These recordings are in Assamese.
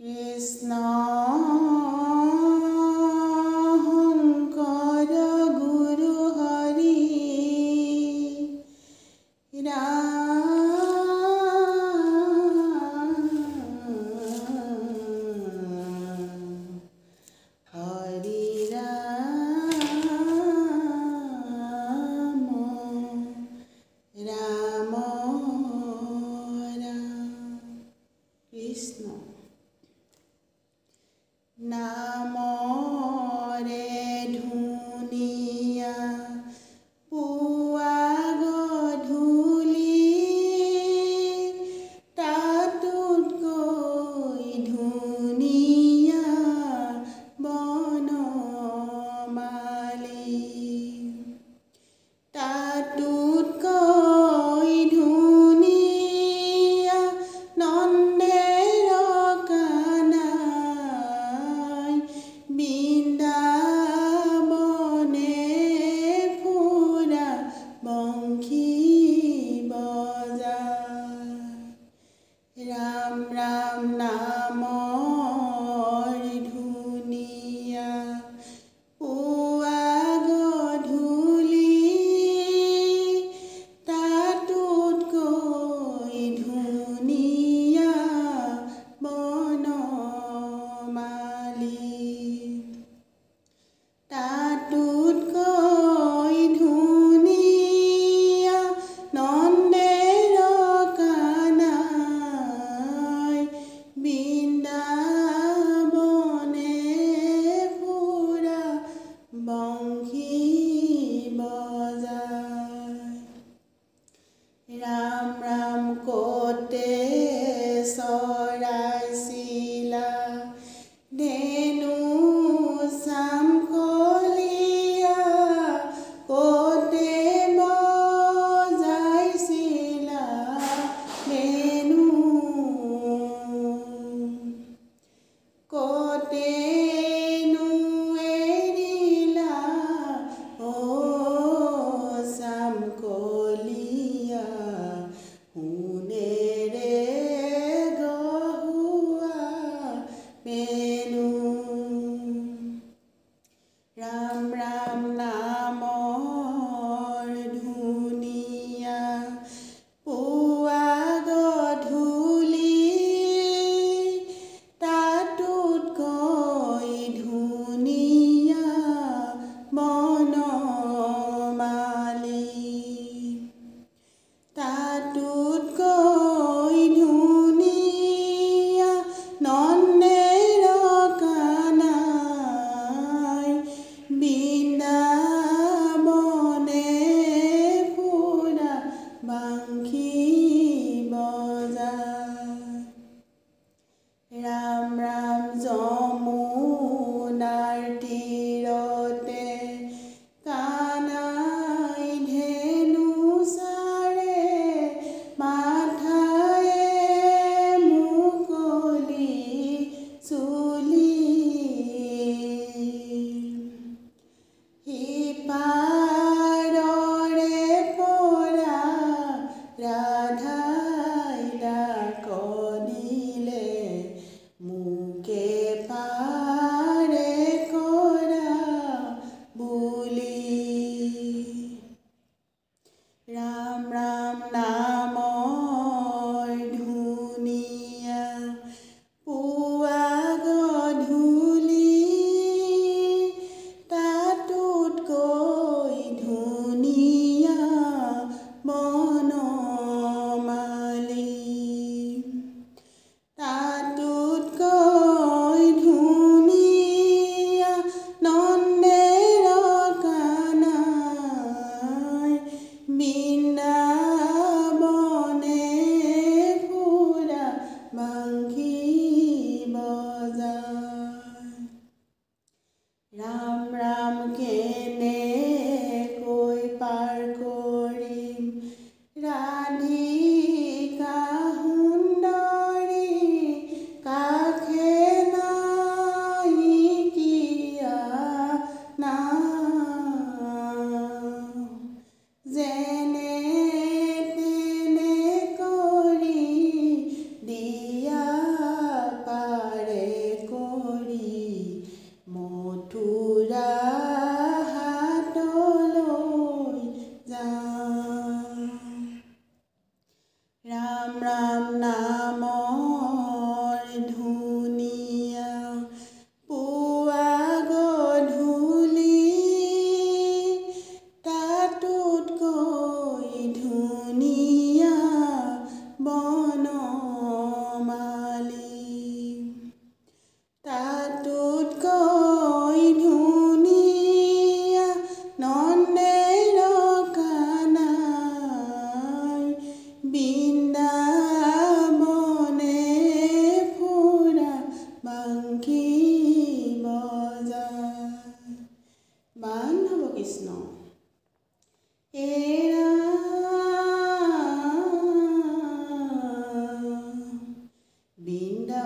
কৃষ্ণ শংকৰ গুৰু হৰি হৰি ৰাম ৰাম কৃষ্ণ নামৰে ধুনীয়া পুৱা গধূলি তাতোতকৈ ধুনীয়া বনমালী তাতোতকৈ ধুনীয়া নন্দেৰ কানাই বৃন্দাবনে ফুৰা বংশী বজায় ৰাম ৰাম নামৰ ধুনীয়া পুৱা গধূলি তাতোতকৈ ধুনীয়া বনমালী তাতোতকৈ ধুনীয়া নন্দেৰ কানাই বৃন্দাবনে ফুৰা বংশী বজায় ৰাম ৰাম কতে চৰাইছিলা ধেনু চাম কলীয়া কতে বজাইছিলা ধেনু কতেনো এৰিলা ও চাম কলীয়া সোণেৰে গঢ়োৱা বেনু ৰাম ৰাম নামৰ ধুনীয়া পুৱা গধূলি তাতোতকৈ ধুনীয়া বনমালী তাতোতকৈ ধুনীয়া নন্দেৰ কানাই বৃন্দাবনে ফুৰা বংশী বজায় ৰাম ৰাম যমুনাৰ তীৰতে কানাই ধেনু চাৰে মাথায়ে মুকলি চুলি সিপাৰৰে পৰা ৰাধাই ডাক দিলে মোকে পাৰে কৰা বুলি ৰাম ৰাম নামৰ ধুনীয়া পুৱা গধূলি তাতোতকৈ ধুনীয়া বনমালী তাতোতকৈ ধুনীয়া নন্দেৰ কানাই বৃন্দাবনে ফুৰা বংশী বজায় ৰাম ৰাম কেনেকৈ পাৰ কৰিম ৰাধিকা সুন্দৰী কাষে নাইকিয়া নাম যেনে তেনে কৰি দিয়া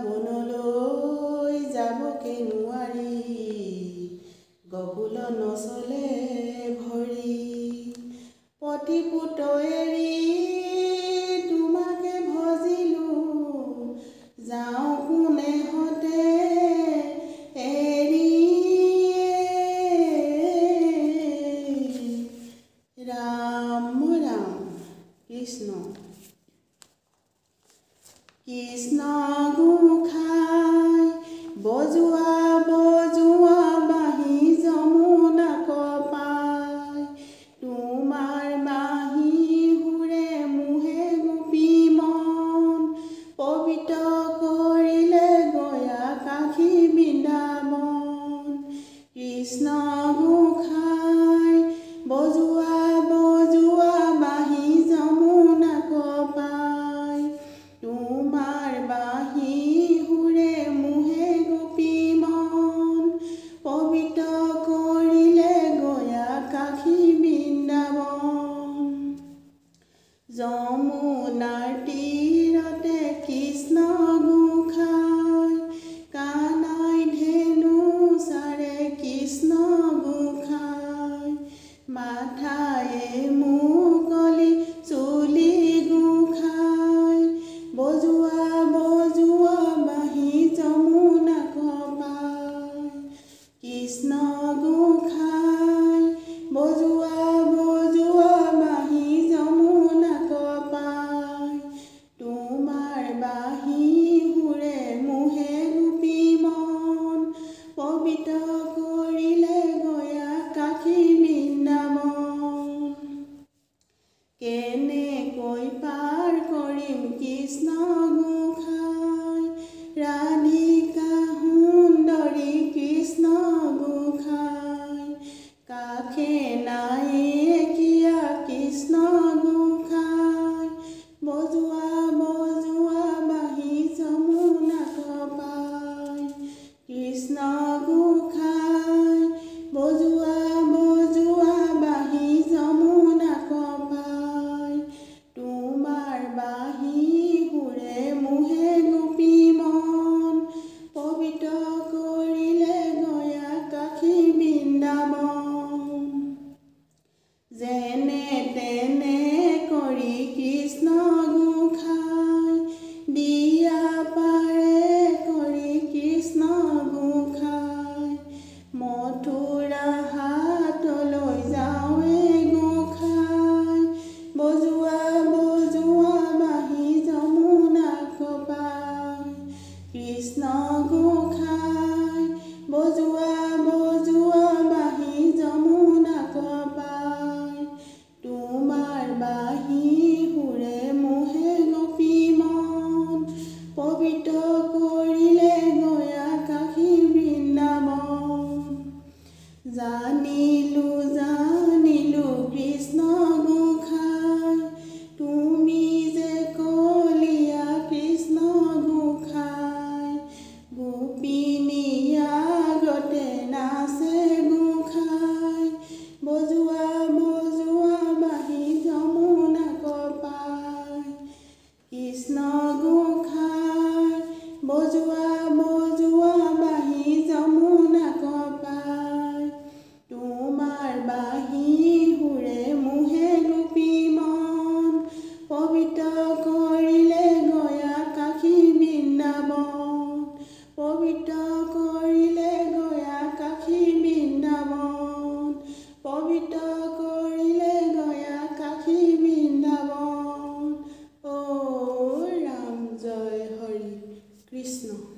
বৃন্দাবনলৈ যাবকে নোৱাৰি, গকুল নচলে ভৰি। পতিপুত এৰি তোমাকে ভজিলো, যাওঁ কোনে হতে এৰি। ৰাম ৰাম কৃষ্ণ। কৃষ্ণ গোসাঁই বজোৱা বজোৱা বাঁহী যমুনা কপাই, তোমাৰ বাঁহী সুৰে মোহে গোপী মন, পবিত্ৰ কৰিলে গয়া কাশী বৃন্দাবন। কৃষ্ণ গোসাঁই বজোৱা বজোৱা বাঁহী যমুনা কপাই, তোমাৰ বাঁহী সুৰে মোহে গোপী মন, পবিত্ৰ কৰিলে গয়া কাশী বৃন্দাবন। যমুনাৰ তীৰতে কৃষ্ণ গোসাঁই, কানাই ধেনু চাৰে কৃষ্ণ গোসাঁই, মাথায়ে মুকলি চুলি গোসাঁই, বজোৱা বজোৱা বাঁহী যমুনা কপাই। কৃষ্ণ গোসাঁই বজোৱা বজোৱা বাঁহী যমুনা কপাই, তোমাৰ বাঁহী সুৰে মোহে গোপী মন, পবিত্ৰ কৰিলে গয়া কাশী বৃন্দাবন। কেনেকৈ পাৰ কৰিম কৃষ্ণ গোসাঁই, ৰাধিকা সুন্দৰী কৃষ্ণ গোসাঁই, কাষে নাই কিয়া কৃষ্ণ গোসাঁই, বজোৱা বজোৱা বাঁহী যমুনা কপাই। কৃষ্ণ গোসাঁই বজোৱা বজোৱা বাঁহী যমুনা কপাই, তোমাৰ বাঁহী সুৰে মোহে গোপী মন, পবিত্ৰ কৰিলে গয়া কাশী বৃন্দাবন। যেনে তেনে কৰি কৃষ্ণ গোসাঁই, দিয়া পাৰে কৰি কৃষ্ণ গোসাঁই, মথুৰা হাতলৈ যাওঁৱে গোসাঁই, বজোৱা বজোৱা বাঁহী যমুনা কপাই। কৃষ্ণ গোসাঁই বজোৱা বজোৱা বাঁহী যমুনা কপাই, তোমাৰ বাঁহী সুৰে মোহে গোপী মন, পবিত্ৰ কৰিলে গয়া কাশী বৃন্দাবন। জানিলো জানিলো কৃষ্ণ গোসাঁই, তুমি যে কলিয়া কৃষ্ণ গোসাঁই, গোপিনী আগতে নাচে গোসাঁই, বজোৱা বজোৱা বাঁহী যমুনা কপাই। কৃষ্ণ গোসাঁই বজোৱা বজোৱা বাঁহী যমুনা কপাই, তোমাৰ বাঁহী সুৰে মোহে গোপী মন, পবিত্ৰ কৰিলে গয়া কাশী বৃন্দাবন, পবিত্ৰ কৰিলে গয়া কাশী বৃন্দাবন, পবিত্ৰ কৰিলে গয়া কাশী বৃন্দাবন। অ' ৰাম জয় হৰি কৃষ্ণ।